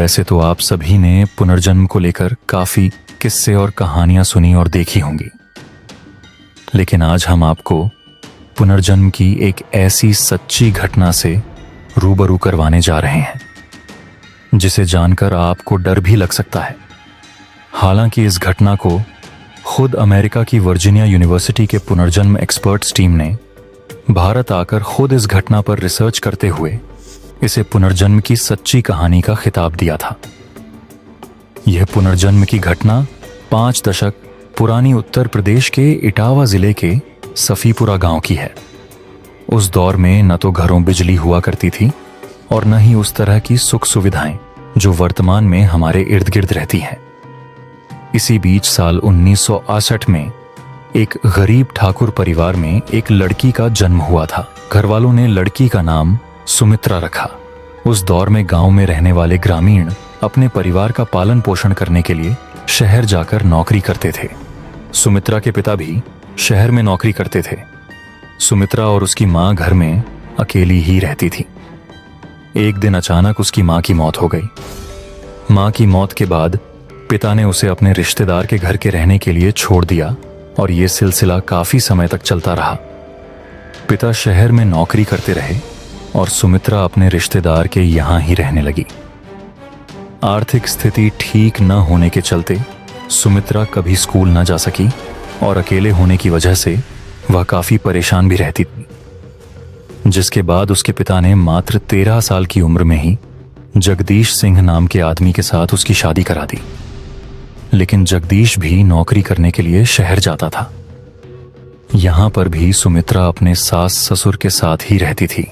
वैसे तो आप सभी ने पुनर्जन्म को लेकर काफी किस्से और कहानियां सुनी और देखी होंगी, लेकिन आज हम आपको पुनर्जन्म की एक ऐसी सच्ची घटना से रूबरू करवाने जा रहे हैं जिसे जानकर आपको डर भी लग सकता है। हालांकि इस घटना को खुद अमेरिका की वर्जीनिया यूनिवर्सिटी के पुनर्जन्म एक्सपर्ट्स टीम ने भारत आकर खुद इस घटना पर रिसर्च करते हुए इसे पुनर्जन्म की सच्ची कहानी का खिताब दिया था। यह पुनर्जन्म की घटना 5 दशक पुरानी उत्तर प्रदेश के इटावा जिले के सफीपुरा गांव की है। उस दौर में न तो घरों बिजली हुआ करती थी और न ही उस तरह की सुख सुविधाएं जो वर्तमान में हमारे इर्द गिर्द रहती हैं। इसी बीच साल 1968 में एक गरीब ठाकुर परिवार में एक लड़की का जन्म हुआ था। घरवालों ने लड़की का नाम सुमित्रा रखा। उस दौर में गांव में रहने वाले ग्रामीण अपने परिवार का पालन पोषण करने के लिए शहर जाकर नौकरी करते थे। सुमित्रा के पिता भी शहर में नौकरी करते थे। सुमित्रा और उसकी मां घर में अकेली ही रहती थी। एक दिन अचानक उसकी मां की मौत हो गई। मां की मौत के बाद पिता ने उसे अपने रिश्तेदार के घर के रहने के लिए छोड़ दिया और यह सिलसिला काफी समय तक चलता रहा। पिता शहर में नौकरी करते रहे और सुमित्रा अपने रिश्तेदार के यहां ही रहने लगी। आर्थिक स्थिति ठीक न होने के चलते सुमित्रा कभी स्कूल न जा सकी और अकेले होने की वजह से वह काफी परेशान भी रहती थी। जिसके बाद उसके पिता ने मात्र 13 साल की उम्र में ही जगदीश सिंह नाम के आदमी के साथ उसकी शादी करा दी। लेकिन जगदीश भी नौकरी करने के लिए शहर जाता था। यहां पर भी सुमित्रा अपने सास ससुर के साथ ही रहती थी।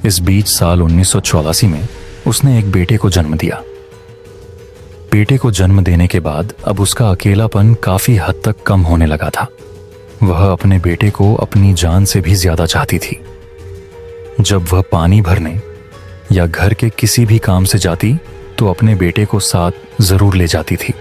इस बीच साल 1984 में उसने एक बेटे को जन्म दिया। बेटे को जन्म देने के बाद अब उसका अकेलापन काफी हद तक कम होने लगा था। वह अपने बेटे को अपनी जान से भी ज्यादा चाहती थी। जब वह पानी भरने या घर के किसी भी काम से जाती तो अपने बेटे को साथ जरूर ले जाती थी।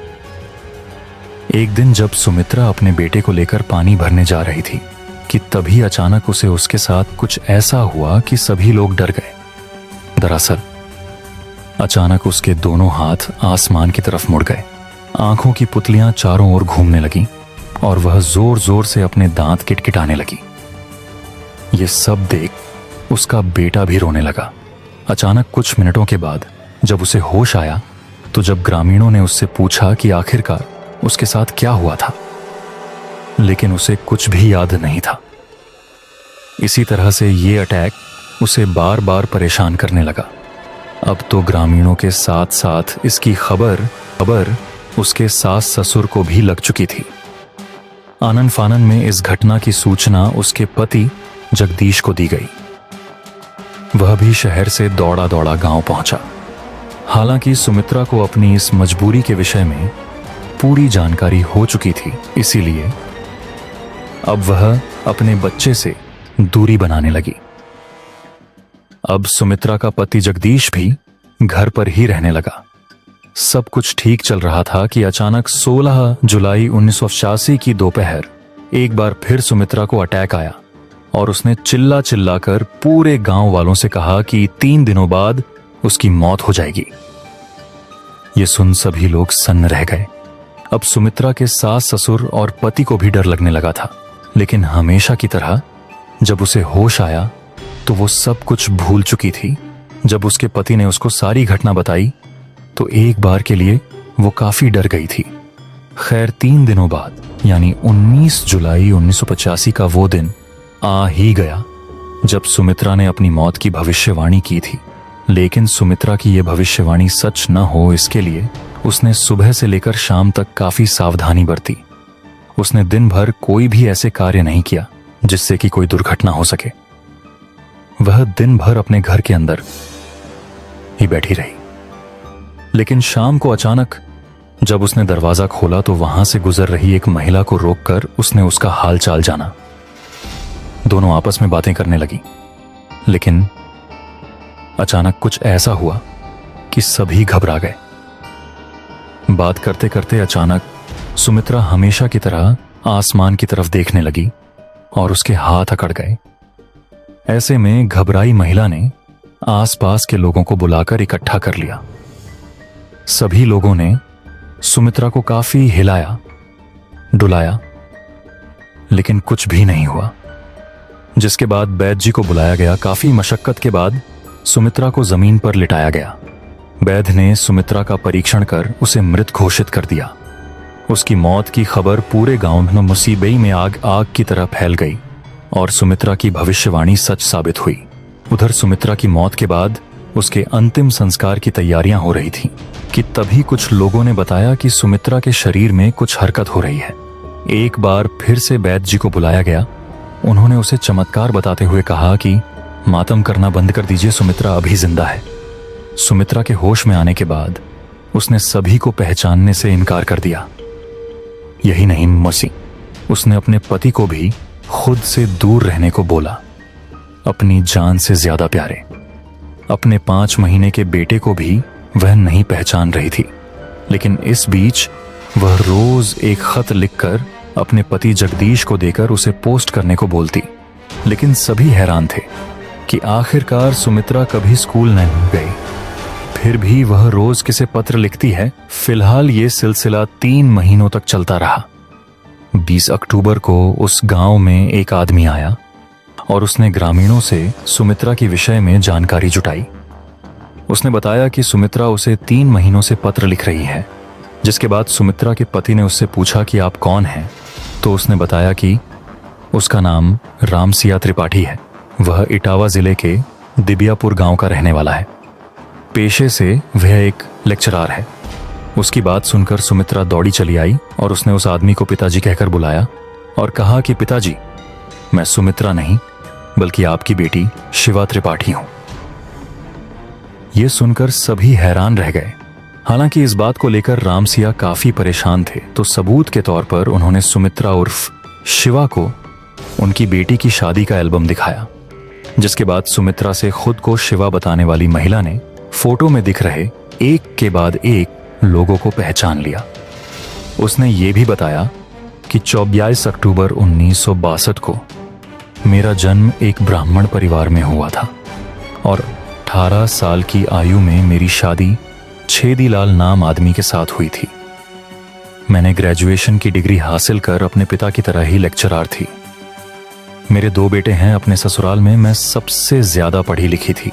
एक दिन जब सुमित्रा अपने बेटे को लेकर पानी भरने जा रही थी कि तभी अचानक उसे उसके साथ कुछ ऐसा हुआ कि सभी लोग डर गए। दरअसल अचानक उसके दोनों हाथ आसमान की तरफ मुड़ गए, आंखों की पुतलियां चारों ओर घूमने लगीं और वह जोर जोर से अपने दांत किटकिटाने लगी। ये सब देख उसका बेटा भी रोने लगा। अचानक कुछ मिनटों के बाद जब उसे होश आया तो जब ग्रामीणों ने उससे पूछा कि आखिरकार उसके साथ क्या हुआ था, लेकिन उसे कुछ भी याद नहीं था। इसी तरह से ये अटैक उसे बार बार परेशान करने लगा। अब तो ग्रामीणों के साथ साथ इसकी खबर उसके सास ससुर को भी लग चुकी थी। आनन फानन में इस घटना की सूचना उसके पति जगदीश को दी गई। वह भी शहर से दौड़ा दौड़ा गांव पहुंचा। हालांकि सुमित्रा को अपनी इस मजबूरी के विषय में पूरी जानकारी हो चुकी थी, इसीलिए अब वह अपने बच्चे से दूरी बनाने लगी। अब सुमित्रा का पति जगदीश भी घर पर ही रहने लगा। सब कुछ ठीक चल रहा था कि अचानक 16 जुलाई 1986 की दोपहर एक बार फिर सुमित्रा को अटैक आया और उसने चिल्ला चिल्लाकर पूरे गांव वालों से कहा कि 3 दिनों बाद उसकी मौत हो जाएगी। ये सुन सभी लोग सन्न रह गए। अब सुमित्रा के सास ससुर और पति को भी डर लगने लगा था, लेकिन हमेशा की तरह जब उसे होश आया तो वो सब कुछ भूल चुकी थी। जब उसके पति ने उसको सारी घटना बताई तो एक बार के लिए वो काफी डर गई थी। खैर 3 दिनों बाद यानी 19 जुलाई 1985 का वो दिन आ ही गया जब सुमित्रा ने अपनी मौत की भविष्यवाणी की थी। लेकिन सुमित्रा की यह भविष्यवाणी सच न हो, इसके लिए उसने सुबह से लेकर शाम तक काफी सावधानी बरती। उसने दिन भर कोई भी ऐसे कार्य नहीं किया जिससे कि कोई दुर्घटना हो सके। वह दिन भर अपने घर के अंदर ही बैठी रही। लेकिन शाम को अचानक जब उसने दरवाजा खोला तो वहां से गुजर रही एक महिला को रोककर उसने उसका हाल चाल जाना। दोनों आपस में बातें करने लगी, लेकिन अचानक कुछ ऐसा हुआ कि सभी घबरा गए। बात करते करते अचानक सुमित्रा हमेशा की तरह आसमान की तरफ देखने लगी और उसके हाथ अकड़ गए। ऐसे में घबराई महिला ने आसपास के लोगों को बुलाकर इकट्ठा कर लिया। सभी लोगों ने सुमित्रा को काफी हिलाया डुलाया, लेकिन कुछ भी नहीं हुआ। जिसके बाद वैद्य जी को बुलाया गया। काफी मशक्कत के बाद सुमित्रा को जमीन पर लिटाया गया। वैद्य ने सुमित्रा का परीक्षण कर उसे मृत घोषित कर दिया। उसकी मौत की खबर पूरे गांव में मुसीबई में आग की तरह फैल गई और सुमित्रा की भविष्यवाणी सच साबित हुई। उधर सुमित्रा की मौत के बाद उसके अंतिम संस्कार की तैयारियां हो रही थीं कि तभी कुछ लोगों ने बताया कि सुमित्रा के शरीर में कुछ हरकत हो रही है। एक बार फिर से वैद्य जी को बुलाया गया। उन्होंने उसे चमत्कार बताते हुए कहा कि मातम करना बंद कर दीजिए, सुमित्रा अभी जिंदा है। सुमित्रा के होश में आने के बाद उसने सभी को पहचानने से इनकार कर दिया। यही नहीं मसी, उसने अपने पति को भी खुद से दूर रहने को बोला। अपनी जान से ज्यादा प्यारे अपने 5 महीने के बेटे को भी वह नहीं पहचान रही थी। लेकिन इस बीच वह रोज एक खत लिखकर अपने पति जगदीश को देकर उसे पोस्ट करने को बोलती। लेकिन सभी हैरान थे कि आखिरकार सुमित्रा कभी स्कूल नहीं गई, फिर भी वह रोज किसे पत्र लिखती है। फिलहाल ये सिलसिला 3 महीनों तक चलता रहा। 20 अक्टूबर को उस गांव में एक आदमी आया और उसने ग्रामीणों से सुमित्रा के विषय में जानकारी जुटाई। उसने बताया कि सुमित्रा उसे 3 महीनों से पत्र लिख रही है। जिसके बाद सुमित्रा के पति ने उससे पूछा कि आप कौन हैं, तो उसने बताया कि उसका नाम रामसिया त्रिपाठी है। वह इटावा जिले के दिबियापुर गांव का रहने वाला है। पेशे से वह एक लेक्चरर है। उसकी बात सुनकर सुमित्रा दौड़ी चली आई और उसने उस आदमी को पिताजी कहकर बुलाया और कहा कि पिताजी, मैं सुमित्रा नहीं बल्कि आपकी बेटी शिवा त्रिपाठी हूं। यह सुनकर सभी हैरान रह गए। हालांकि इस बात को लेकर रामसिया काफी परेशान थे, तो सबूत के तौर पर उन्होंने सुमित्रा उर्फ शिवा को उनकी बेटी की शादी का एल्बम दिखाया। जिसके बाद सुमित्रा से खुद को शिवा बताने वाली महिला ने फोटो में दिख रहे एक के बाद एक लोगों को पहचान लिया। उसने ये भी बताया कि 24 अक्टूबर 1962 को मेरा जन्म एक ब्राह्मण परिवार में हुआ था और 18 साल की आयु में मेरी शादी छेदीलाल नाम आदमी के साथ हुई थी। मैंने ग्रेजुएशन की डिग्री हासिल कर अपने पिता की तरह ही लेक्चरर थी। मेरे 2 बेटे हैं। अपने ससुराल में मैं सबसे ज्यादा पढ़ी लिखी थी।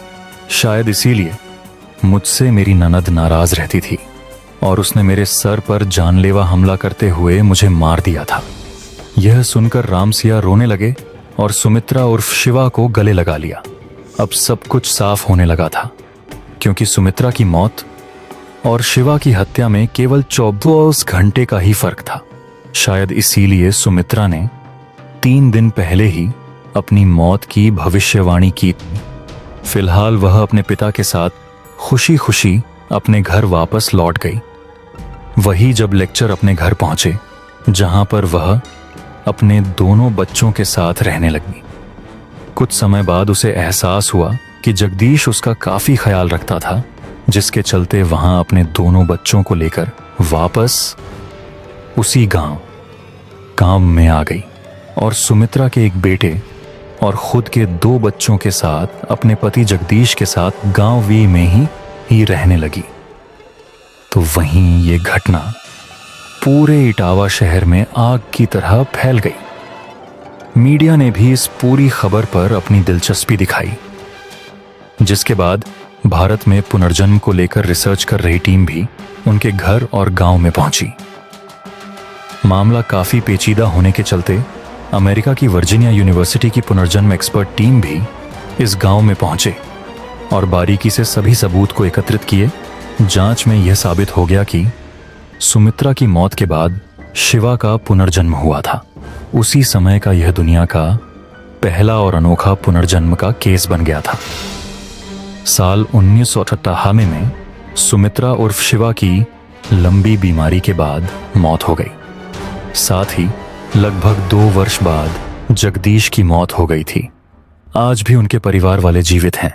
शायद इसीलिए मुझसे मेरी ननद नाराज रहती थी और उसने मेरे सर पर जानलेवा हमला करते हुए मुझे मार दिया था। यह सुनकर रामसिया रोने लगे और सुमित्रा उर्फ शिवा को गले लगा लिया। अब सब कुछ साफ होने लगा था, क्योंकि सुमित्रा की मौत और शिवा की हत्या में केवल 24 घंटे का ही फर्क था। शायद इसीलिए सुमित्रा ने 3 दिन पहले ही अपनी मौत की भविष्यवाणी की। फिलहाल वह अपने पिता के साथ खुशी खुशी अपने घर वापस लौट गई। वही जब लेक्चर अपने घर पहुंचे, जहां पर वह अपने दोनों बच्चों के साथ रहने लगी। कुछ समय बाद उसे एहसास हुआ कि जगदीश उसका काफी ख्याल रखता था, जिसके चलते वहां अपने दोनों बच्चों को लेकर वापस उसी गांव में आ गई और सुमित्रा के एक बेटे और खुद के 2 बच्चों के साथ अपने पति जगदीश के साथ गांव वी में ही रहने लगी। तो वहीं ये घटना पूरे इटावा शहर में आग की तरह फैल गई। मीडिया ने भी इस पूरी खबर पर अपनी दिलचस्पी दिखाई, जिसके बाद भारत में पुनर्जन्म को लेकर रिसर्च कर रही टीम भी उनके घर और गांव में पहुंची। मामला काफी पेचीदा होने के चलते अमेरिका की वर्जीनिया यूनिवर्सिटी की पुनर्जन्म एक्सपर्ट टीम भी इस गांव में पहुंचे और बारीकी से सभी सबूत को एकत्रित किए। जांच में यह साबित हो गया कि सुमित्रा की मौत के बाद शिवा का पुनर्जन्म हुआ था। उसी समय का यह दुनिया का पहला और अनोखा पुनर्जन्म का केस बन गया था। साल 1958 में सुमित्रा उर्फ शिवा की लंबी बीमारी के बाद मौत हो गई। साथ ही लगभग 2 वर्ष बाद जगदीश की मौत हो गई थी। आज भी उनके परिवार वाले जीवित हैं।